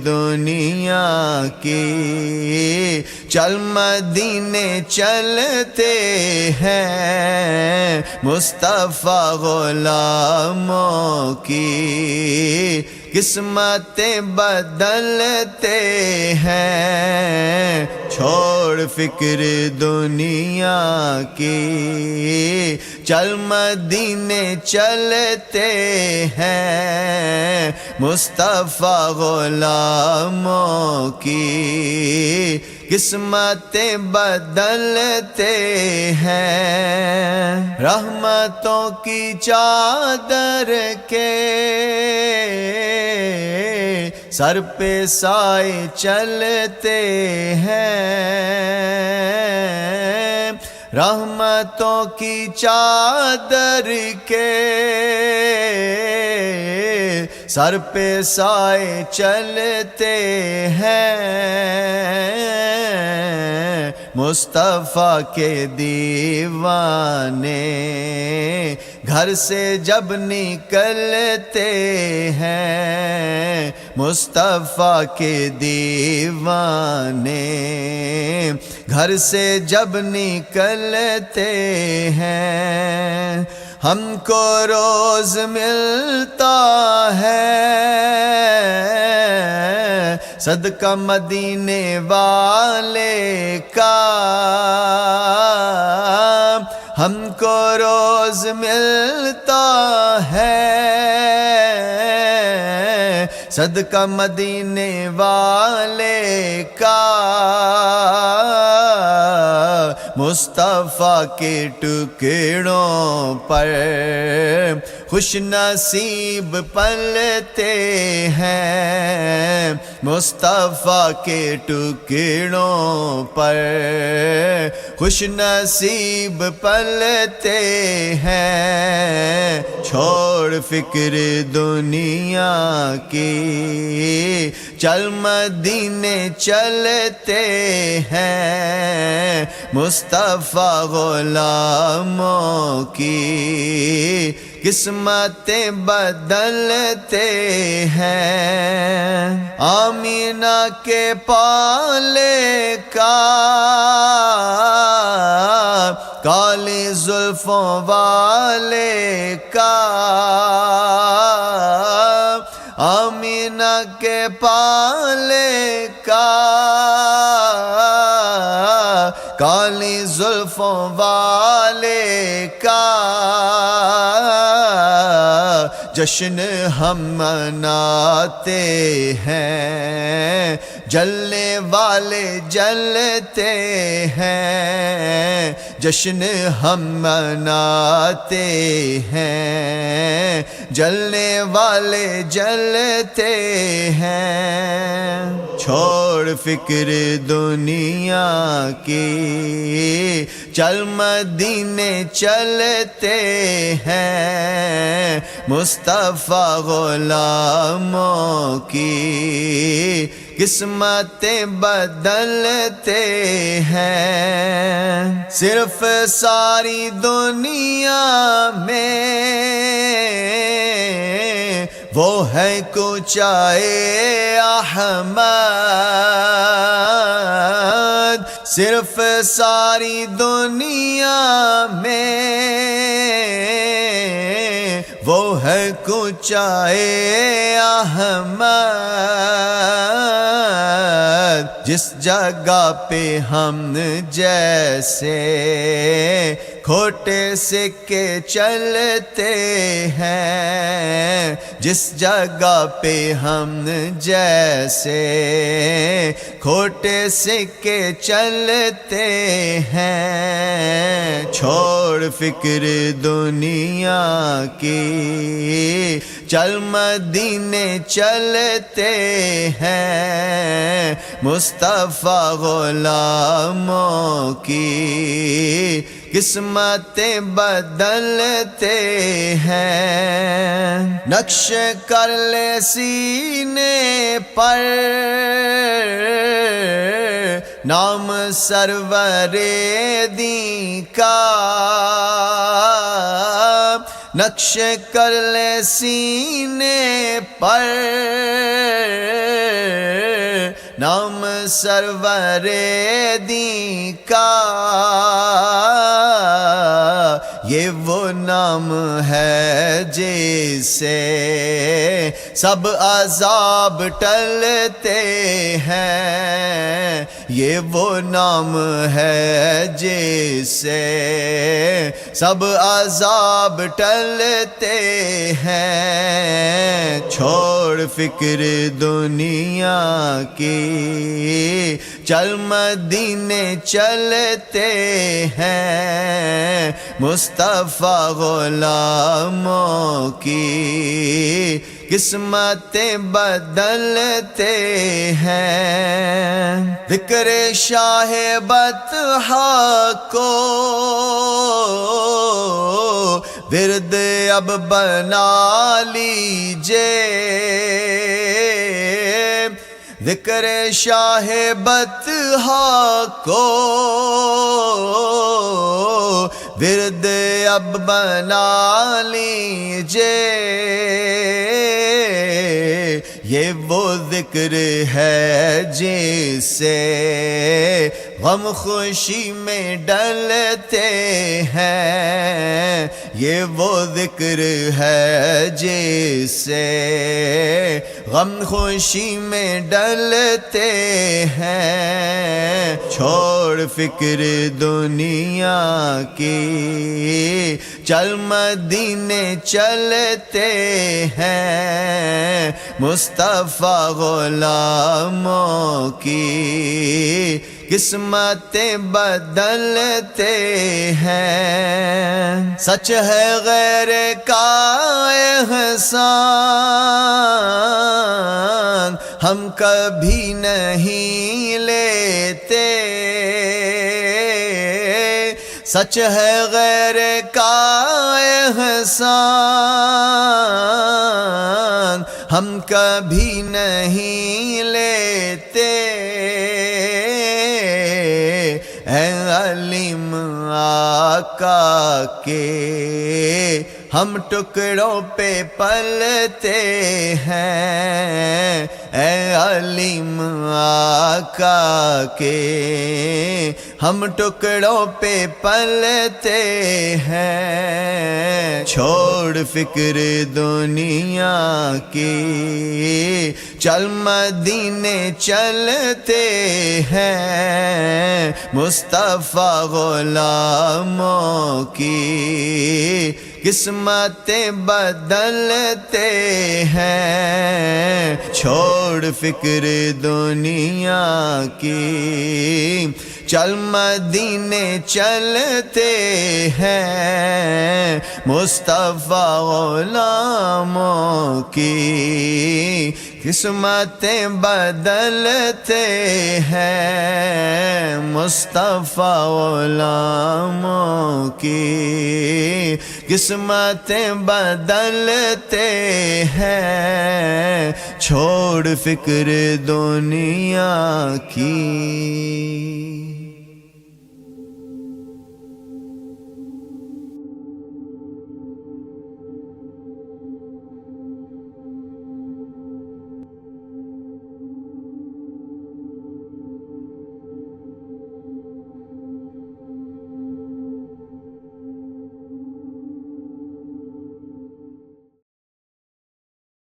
دنیا کی، چل مدینے چلتے ہیں مصطفیٰ غلاموں کی، قسمتیں بدلتے ہیں، چھوڑ فکر دنیا کی، چل مدینے چلتے ہیں مصطفیٰ غلاموں کی، قسمتیں بدلتے ہیں، رحمتوں کی چادر کے سر پہ سائے چلتے ہیں، رحمتوں کی چادر کے سر پہ سائے چلتے ہیں، مصطفیٰ کے دیوانے گھر سے جب نکلتے ہیں، مصطفیٰ کے دیوانے گھر سے جب نکلتے ہیں، ہم کو روز ملتا ہے صدقہ مدینے والے کا، ہم کو روز ملتا ہے صدقہ مدینے والے کا، مصطفیٰ کے ٹکڑوں پر خوش نصیب پلتے ہیں، مصطفیٰ کے ٹکڑوں پر خوش نصیب پلتے ہیں، چھوڑ فکر دنیا کی، چل مدینے چلتے ہیں مصطفیٰ غلاموں کی، قسمتیں بدلتے ہیں، آمینہ کے پالے کا کالی زلفوں والے کا، آمینہ کے پالے کا کالی زلفوں والے کا، جشن ہم مناتے ہیں، جلنے والے جلتے ہیں، جشن ہم مناتے ہیں، جلنے والے جلتے ہیں، چھوڑ فکر دنیا کی، چل مدینے چلتے ہیں مصطفیٰ غلاموں کی، قسمتیں بدلتے ہیں، صرف ساری دنیا میں وہ ہے کوچائے احمد، صرف ساری دنیا میں وہ ہے کوچائے احمد، جس جگہ پہ ہم جیسے کھوٹے سکے چلتے ہیں، جس جگہ پہ ہم جیسے کھوٹے سکے چلتے ہیں، چھوڑ فکر دنیا کی، چل مدینے چلتے ہیں مصطفیٰ غلاموں کی، قسمتیں بدلتے ہیں، نقش کر لے سینے پر نام سرور دین کا، نقش کر لے سینے پر نام سرور دین کا، یہ وہ نام ہے جس سے سب عذاب ٹلتے ہیں، یہ وہ نام ہے جس سے سب عذاب ٹلتے ہیں۔ چھوڑ فکر دنیا کی، چل مدینے چلتے ہیں، مصطفیٰ غلاموں کی قسمتیں بدلتے ہیں۔ ذکر شاہ بطحا کو ورد اب بنا لیجئے، ذکر شاہ بطحا کو ورد اب بنا لیجئے، یہ وہ ذکر ہے جس سے غم خوشی میں ڈلتے ہیں، یہ وہ ذکر ہے جس سے غم خوشی میں ڈلتے ہیں۔ چھوڑ فکر دنیا کی، چل مدینے چلتے ہیں، مصطفیٰ غلاموں کی قسمتیں بدلتے ہیں۔ سچ ہے غیر کا احسان ہم کبھی نہیں لیتے، سچ ہے غیر کا احسان ہم کبھی نہیں لیتے، اے علیم آقا کے ہم ٹکڑوں پہ پلتے ہیں، اے علیم آقا کے ہم ٹکڑوں پہ پلتے ہیں۔ چھوڑ فکر دنیا کی، چل مدینے چلتے ہیں، مصطفیٰ غلاموں کی قسمتیں بدلتے ہیں۔ چھوڑ فکر دنیا کی، چل مدینے چلتے ہیں، مصطفیٰ غلاموں کی قسمتیں بدلتے ہیں، مصطفیٰ غلاموں کی قسمتیں بدلتے ہیں۔ چھوڑ فکر دنیا کی۔